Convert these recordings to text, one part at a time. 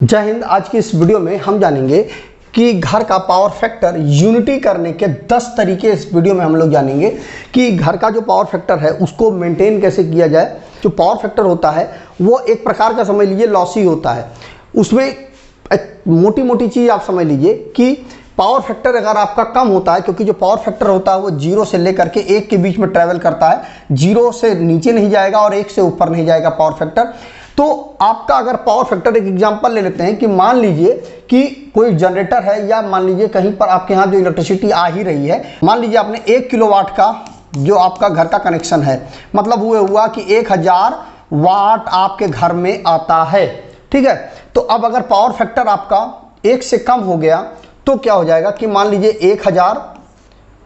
जय हिंद। आज की इस वीडियो में हम जानेंगे कि घर का पावर फैक्टर यूनिटी करने के 10 तरीके इस वीडियो में हम लोग जानेंगे कि घर का जो पावर फैक्टर है उसको मेंटेन कैसे किया जाए। जो पावर फैक्टर होता है वो एक प्रकार का समझ लीजिए लॉसी होता है। उसमें मोटी मोटी चीज़ आप समझ लीजिए कि पावर फैक्टर अगर आपका कम होता है, क्योंकि जो पावर फैक्टर होता है वो 0 से लेकर के 1 के बीच में ट्रैवल करता है, 0 से नीचे नहीं जाएगा और 1 से ऊपर नहीं जाएगा पावर फैक्टर। तो आपका अगर पावर फैक्टर, एक एग्जांपल ले लेते हैं कि मान लीजिए कि कोई जनरेटर है या मान लीजिए कहीं पर आपके यहाँ जो इलेक्ट्रिसिटी आ ही रही है, मान लीजिए आपने 1 किलोवाट का जो आपका घर का कनेक्शन है, मतलब वो हुआ कि 1000 वाट आपके घर में आता है, ठीक है। तो अब अगर पावर फैक्टर आपका 1 से कम हो गया तो क्या हो जाएगा कि मान लीजिए 1000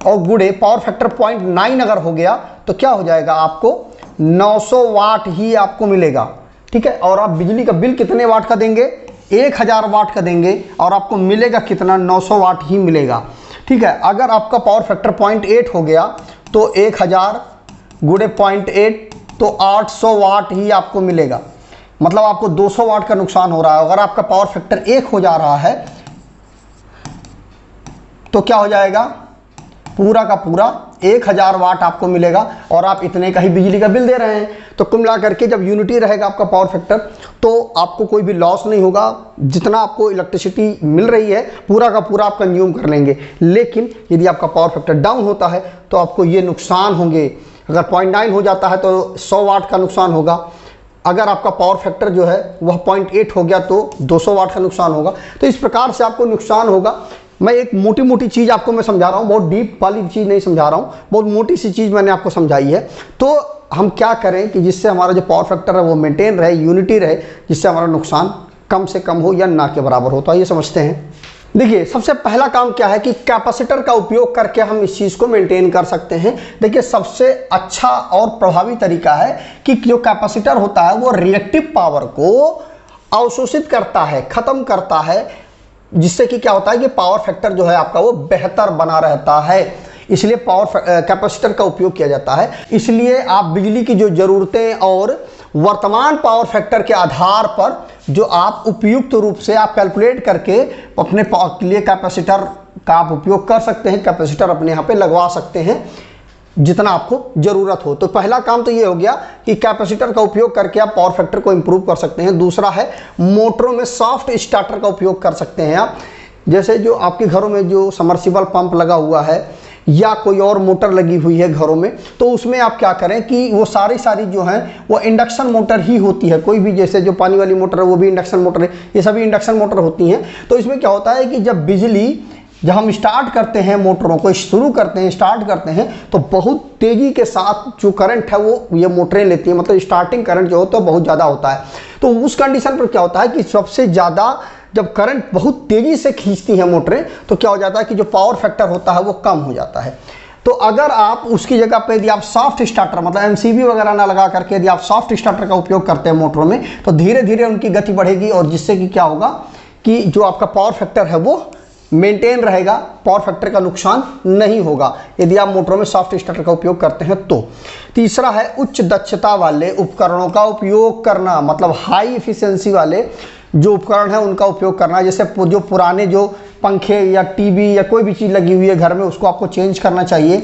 और गुड़े पावर फैक्टर 0.9 अगर हो गया तो क्या हो जाएगा, आपको 900 वाट ही आपको मिलेगा, ठीक है। और आप बिजली का बिल कितने वाट का देंगे, 1000 वाट का देंगे और आपको मिलेगा कितना, 900 वाट ही मिलेगा, ठीक है। अगर आपका पावर फैक्टर 0.8 हो गया तो 1000 गुड़े 0.8 तो 800 वाट ही आपको मिलेगा, मतलब आपको 200 वाट का नुकसान हो रहा है। अगर आपका पावर फैक्टर 1 हो जा रहा है तो क्या हो जाएगा, पूरा का पूरा 1000 वाट आपको मिलेगा और आप इतने का ही बिजली का बिल दे रहे हैं। तो कुल मिला करके जब यूनिटी रहेगा आपका पावर फैक्टर तो आपको कोई भी लॉस नहीं होगा, जितना आपको इलेक्ट्रिसिटी मिल रही है पूरा का पूरा आप कंज्यूम कर लेंगे। लेकिन यदि आपका पावर फैक्टर डाउन होता है तो आपको ये नुकसान होंगे। अगर 0.9 हो जाता है तो 100 वाट का नुकसान होगा, अगर आपका पावर फैक्टर जो है वह 0.8 हो गया तो 200 वाट का नुकसान होगा। तो इस प्रकार से आपको नुकसान होगा। मैं एक मोटी मोटी चीज़ आपको मैं समझा रहा हूँ, बहुत डीप वाली चीज़ नहीं समझा रहा हूँ, बहुत मोटी सी चीज़ मैंने आपको समझाई है। तो हम क्या करें कि जिससे हमारा जो पावर फैक्टर है वो मेंटेन रहे, यूनिटी रहे, जिससे हमारा नुकसान कम से कम हो या ना के बराबर हो। तो आइए समझते हैं। देखिए, सबसे पहला काम क्या है कि कैपेसिटर का उपयोग करके हम इस चीज़ को मेंटेन कर सकते हैं। देखिए, सबसे अच्छा और प्रभावी तरीका है कि जो कैपेसिटर होता है वो रिएक्टिव पावर को अवशोषित करता है, ख़त्म करता है, जिससे कि क्या होता है कि पावर फैक्टर जो है आपका वो बेहतर बना रहता है। इसलिए पावर कैपेसिटर का उपयोग किया जाता है। इसलिए आप बिजली की जो ज़रूरतें और वर्तमान पावर फैक्टर के आधार पर जो आप उपयुक्त रूप से आप कैलकुलेट करके अपने लिए कैपेसिटर का आप उपयोग कर सकते हैं, कैपेसिटर अपने यहाँ पे लगवा सकते हैं जितना आपको ज़रूरत हो। तो पहला काम तो ये हो गया कि कैपेसिटर का उपयोग करके आप पावर फैक्टर को इम्प्रूव कर सकते हैं। दूसरा है मोटरों में सॉफ्ट स्टार्टर का उपयोग कर सकते हैं आप। जैसे जो आपके घरों में जो समर्सिबल पंप लगा हुआ है या कोई और मोटर लगी हुई है घरों में, तो उसमें आप क्या करें कि वो सारी जो हैं वो इंडक्शन मोटर ही होती है। कोई भी जैसे जो पानी वाली मोटर है वो भी इंडक्शन मोटर है, ये सभी इंडक्शन मोटर होती हैं। तो इसमें क्या होता है कि जब हम स्टार्ट करते हैं, मोटरों को शुरू करते हैं, स्टार्ट करते हैं, तो बहुत तेज़ी के साथ जो करंट है वो ये मोटरें लेती हैं, मतलब स्टार्टिंग करंट जो होता है बहुत ज़्यादा होता है। तो उस कंडीशन पर क्या होता है कि सबसे ज़्यादा जब करंट बहुत तेज़ी से खींचती हैं मोटरें तो क्या हो जाता है कि जो पावर फैक्टर होता है वो कम हो जाता है। तो अगर आप उसकी जगह पे यदि आप सॉफ्ट स्टार्टर, मतलब एमसीबी वगैरह ना लगा करके यदि आप सॉफ्ट स्टार्टर का उपयोग करते हैं मोटरों में, तो धीरे धीरे उनकी गति बढ़ेगी और जिससे कि क्या होगा कि जो आपका पावर फैक्टर है वो मेंटेन रहेगा, पावर फैक्टर का नुकसान नहीं होगा यदि आप मोटरों में सॉफ्ट स्टार्टर का उपयोग करते हैं तो। तीसरा है उच्च दक्षता वाले उपकरणों का उपयोग करना, मतलब हाई एफिशिएंसी वाले जो उपकरण है उनका उपयोग करना। जैसे जो पुराने जो पंखे या टीवी या कोई भी चीज़ लगी हुई है घर में उसको आपको चेंज करना चाहिए।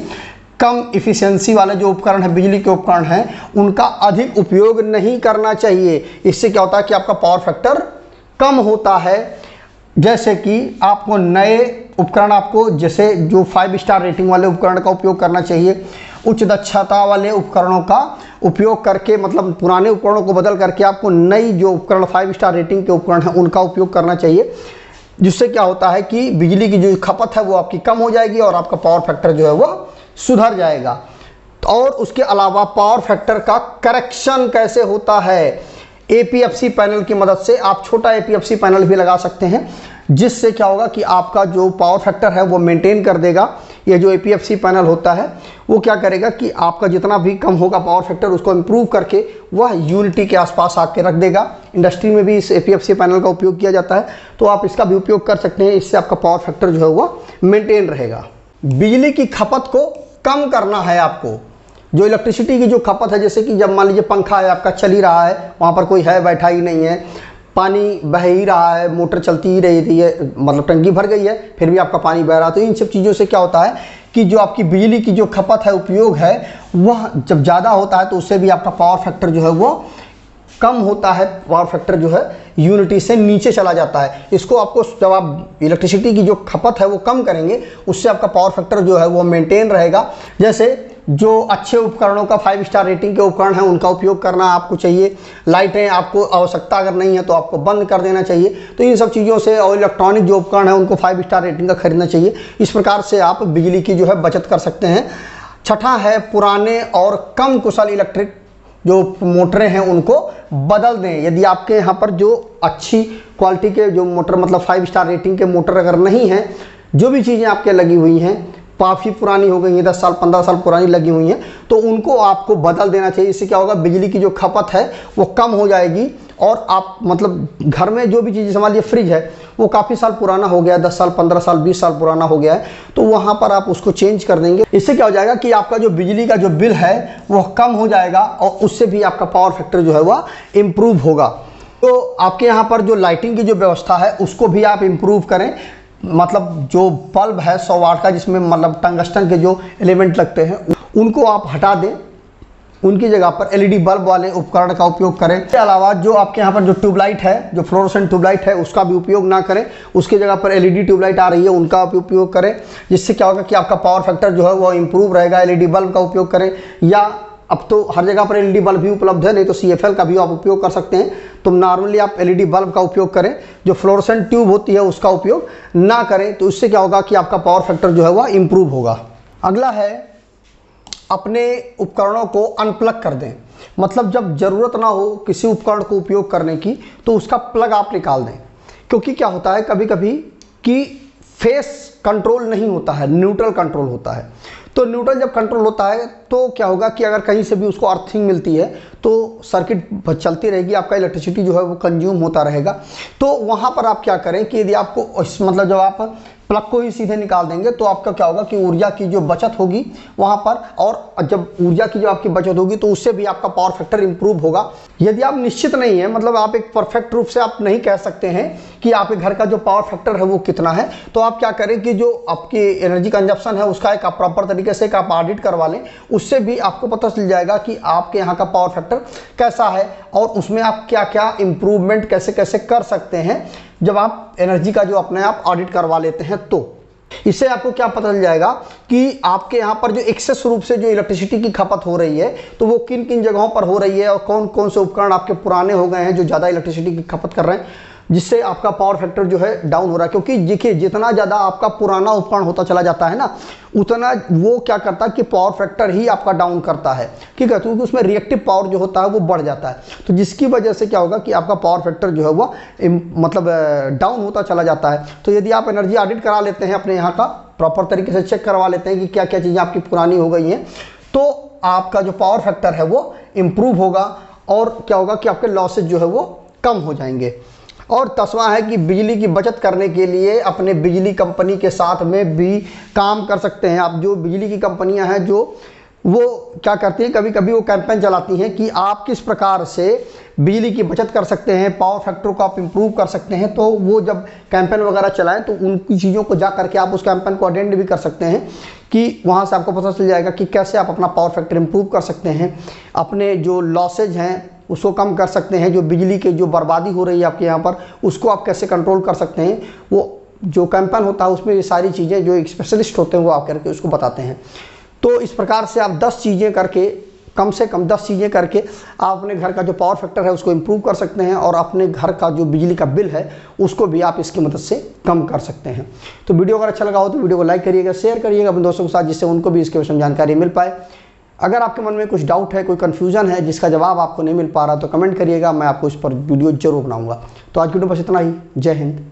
कम इफिशियंसी वाले जो उपकरण है, बिजली के उपकरण हैं, उनका अधिक उपयोग नहीं करना चाहिए। इससे क्या होता है कि आपका पावर फैक्टर कम होता है। जैसे कि आपको नए उपकरण, आपको जैसे जो 5 स्टार रेटिंग वाले उपकरण का उपयोग करना चाहिए। उच्च दक्षता वाले उपकरणों का उपयोग करके, मतलब पुराने उपकरणों को बदल करके आपको नई जो उपकरण 5 स्टार रेटिंग के उपकरण हैं उनका उपयोग करना चाहिए, जिससे क्या होता है कि बिजली की जो खपत है वो आपकी कम हो जाएगी और आपका पावर फैक्टर जो है वो सुधर जाएगा। और उसके अलावा पावर फैक्टर का करेक्शन कैसे होता है, एपीएफसी पैनल की मदद से आप छोटा एपीएफसी पैनल भी लगा सकते हैं, जिससे क्या होगा कि आपका जो पावर फैक्टर है वो मेंटेन कर देगा। ये जो एपीएफसी पैनल होता है वो क्या करेगा कि आपका जितना भी कम होगा पावर फैक्टर उसको इम्प्रूव करके वह यूनिटी के आसपास आके रख देगा। इंडस्ट्री में भी इस एपीएफसी पैनल का उपयोग किया जाता है, तो आप इसका भी उपयोग कर सकते हैं। इससे आपका पावर फैक्टर जो है वो मेंटेन रहेगा। बिजली की खपत को कम करना है आपको। जो इलेक्ट्रिसिटी की जो खपत है, जैसे कि जब मान लीजिए पंखा है आपका चल ही रहा है, वहाँ पर कोई है बैठा ही नहीं है, पानी बह ही रहा है, मोटर चलती ही रही है, मतलब टंकी भर गई है फिर भी आपका पानी बह रहा है। तो इन सब चीज़ों से क्या होता है कि जो आपकी बिजली की जो खपत है, उपयोग है, वह जब ज़्यादा होता है तो उससे भी आपका पावर फैक्टर जो है वो कम होता है। पावर फैक्टर जो है यूनिटी से नीचे चला जाता है। इसको आपको जब आप इलेक्ट्रिसिटी की जो खपत है वो कम करेंगे, उससे आपका पावर फैक्टर जो है वो मेंटेन रहेगा। जैसे जो अच्छे उपकरणों का 5 स्टार रेटिंग के उपकरण हैं उनका उपयोग करना आपको चाहिए। लाइटें आपको आवश्यकता अगर नहीं है तो आपको बंद कर देना चाहिए। तो इन सब चीज़ों से, और इलेक्ट्रॉनिक जो उपकरण है उनको 5 स्टार रेटिंग का खरीदना चाहिए। इस प्रकार से आप बिजली की जो है बचत कर सकते हैं। छठा है, पुराने और कम कुशल इलेक्ट्रिक जो मोटरें हैं उनको बदल दें। यदि आपके यहाँ पर जो अच्छी क्वालिटी के जो मोटर, मतलब 5 स्टार रेटिंग के मोटर अगर नहीं हैं, जो भी चीज़ें आपके लगी हुई हैं काफ़ी पुरानी हो गई हैं, 10 साल 15 साल पुरानी लगी हुई हैं, तो उनको आपको बदल देना चाहिए। इससे क्या होगा, बिजली की जो खपत है वो कम हो जाएगी। और आप मतलब घर में जो भी चीज़, समझ लीजिए फ्रिज है वो काफ़ी साल पुराना हो गया है, 10 साल 15 साल 20 साल पुराना हो गया है, तो वहाँ पर आप उसको चेंज कर देंगे। इससे क्या हो जाएगा कि आपका जो बिजली का जो बिल है वो कम हो जाएगा और उससे भी आपका पावर फैक्टर जो है वह इम्प्रूव होगा। तो आपके यहाँ पर जो लाइटिंग की जो व्यवस्था है उसको भी आप इम्प्रूव करें। मतलब जो बल्ब है 100 वाट का, जिसमें मतलब टंगस्टन के जो एलिमेंट लगते हैं उनको आप हटा दें, उनकी जगह पर एलईडी बल्ब वाले उपकरण का उपयोग करें। इसके अलावा जो आपके यहाँ पर जो ट्यूबलाइट है, जो फ्लोरोसेंट ट्यूबलाइट है, उसका भी उपयोग ना करें। उसकी जगह पर एलईडी ट्यूबलाइट आ रही है उनका भी उपयोग करें। जिससे क्या होगा कि आपका पावर फैक्टर जो है वो इम्प्रूव रहेगा। एलईडी बल्ब का उपयोग करें, या अब तो हर जगह पर एलईडी बल्ब भी उपलब्ध है, नहीं तो CFL का भी आप उपयोग कर सकते हैं। तो नॉर्मली आप एलईडी बल्ब का उपयोग करें, जो फ्लोरोसेंट ट्यूब होती है उसका उपयोग ना करें। तो इससे क्या होगा कि आपका पावर फैक्टर जो है वह इम्प्रूव होगा। अगला है, अपने उपकरणों को अनप्लग कर दें। मतलब जब ज़रूरत ना हो किसी उपकरण को उपयोग करने की तो उसका प्लग आप निकाल दें। क्योंकि क्या होता है कभी कभी कि फेस कंट्रोल नहीं होता है, न्यूट्रल कंट्रोल होता है। तो न्यूट्रल जब कंट्रोल होता है तो क्या होगा कि अगर कहीं से भी उसको अर्थिंग मिलती है तो सर्किट चलती रहेगी, आपका इलेक्ट्रिसिटी जो है वो कंज्यूम होता रहेगा। तो वहाँ पर आप क्या करें कि यदि आपको मतलब जब आप प्लग को ही सीधे निकाल देंगे तो आपका क्या होगा कि ऊर्जा की जो बचत होगी वहाँ पर, और जब ऊर्जा की जो आपकी बचत होगी तो उससे भी आपका पावर फैक्टर इंप्रूव होगा। यदि आप निश्चित नहीं है, मतलब आप एक परफेक्ट रूप से आप नहीं कह सकते हैं कि आपके घर का जो पावर फैक्टर है वो कितना है, तो आप क्या करें कि जो आपकी एनर्जी कंजप्शन है उसका एक आप प्रॉपर तरीके से एक आप ऑडिट करवा लें। उससे भी आपको पता चल जाएगा कि आपके यहाँ का पावर फैक्टर कैसा है और उसमें आप क्या क्या इम्प्रूवमेंट कैसे कैसे कर सकते हैं। जब आप एनर्जी का जो अपने आप ऑडिट करवा लेते हैं तो इससे आपको क्या पता चल जाएगा कि आपके यहाँ पर जो एक्सेस रूप से जो इलेक्ट्रिसिटी की खपत हो रही है तो वो किन किन जगहों पर हो रही है और कौन कौन से उपकरण आपके पुराने हो गए हैं जो ज़्यादा इलेक्ट्रिसिटी की खपत कर रहे हैं, जिससे आपका पावर फैक्टर जो है डाउन हो रहा है। क्योंकि देखिए जितना ज़्यादा आपका पुराना उपकरण होता चला जाता है ना, उतना वो क्या करता है कि पावर फैक्टर ही आपका डाउन करता है, ठीक है। क्योंकि उसमें रिएक्टिव पावर जो होता है वो बढ़ जाता है, तो जिसकी वजह से क्या होगा कि आपका पावर फैक्टर जो है वो मतलब डाउन होता चला जाता है। तो यदि आप एनर्जी ऑडिट करा लेते हैं अपने यहाँ का, प्रॉपर तरीके से चेक करवा लेते हैं कि क्या क्या चीज़ें आपकी पुरानी हो गई हैं, तो आपका जो पावर फैक्टर है वो इम्प्रूव होगा और क्या होगा कि आपके लॉसेज जो है वो कम हो जाएंगे। और 10वां है कि बिजली की बचत करने के लिए अपने बिजली कंपनी के साथ में भी काम कर सकते हैं आप। जो बिजली की कंपनियां हैं जो वो क्या करती हैं, कभी कभी वो कैंपेन चलाती हैं कि आप किस प्रकार से बिजली की बचत कर सकते हैं, पावर फैक्टर को आप इम्प्रूव कर सकते हैं। तो वो जब कैंपेन वगैरह चलाएं तो उनकी चीज़ों को जा करके आप उस कैंपेन को अटेंड भी कर सकते हैं कि वहाँ से आपको पता चल जाएगा कि कैसे आप अपना पावर फैक्टर इम्प्रूव कर सकते हैं, अपने जो लॉसेज हैं उसको कम कर सकते हैं, जो बिजली की जो बर्बादी हो रही है आपके यहाँ पर उसको आप कैसे कंट्रोल कर सकते हैं। वो जो कैंपेन होता है उसमें ये सारी चीज़ें जो एक स्पेशलिस्ट होते हैं वो आकर के उसको बताते हैं। तो इस प्रकार से आप 10 चीज़ें करके, कम से कम 10 चीज़ें करके आप अपने घर का जो पावर फैक्टर है उसको इम्प्रूव कर सकते हैं और अपने घर का जो बिजली का बिल है उसको भी आप इसकी मदद से कम कर सकते हैं। तो वीडियो अगर अच्छा लगा हो तो वीडियो को लाइक करिएगा, शेयर करिएगा अपने दोस्तों के साथ, जिससे उनको भी इसके विषय में जानकारी मिल पाए। अगर आपके मन में कुछ डाउट है, कोई कन्फ्यूजन है जिसका जवाब आपको नहीं मिल पा रहा तो कमेंट करिएगा, मैं आपको इस पर वीडियो जरूर बनाऊंगा। तो आज की वीडियो बस इतना ही। जय हिंद।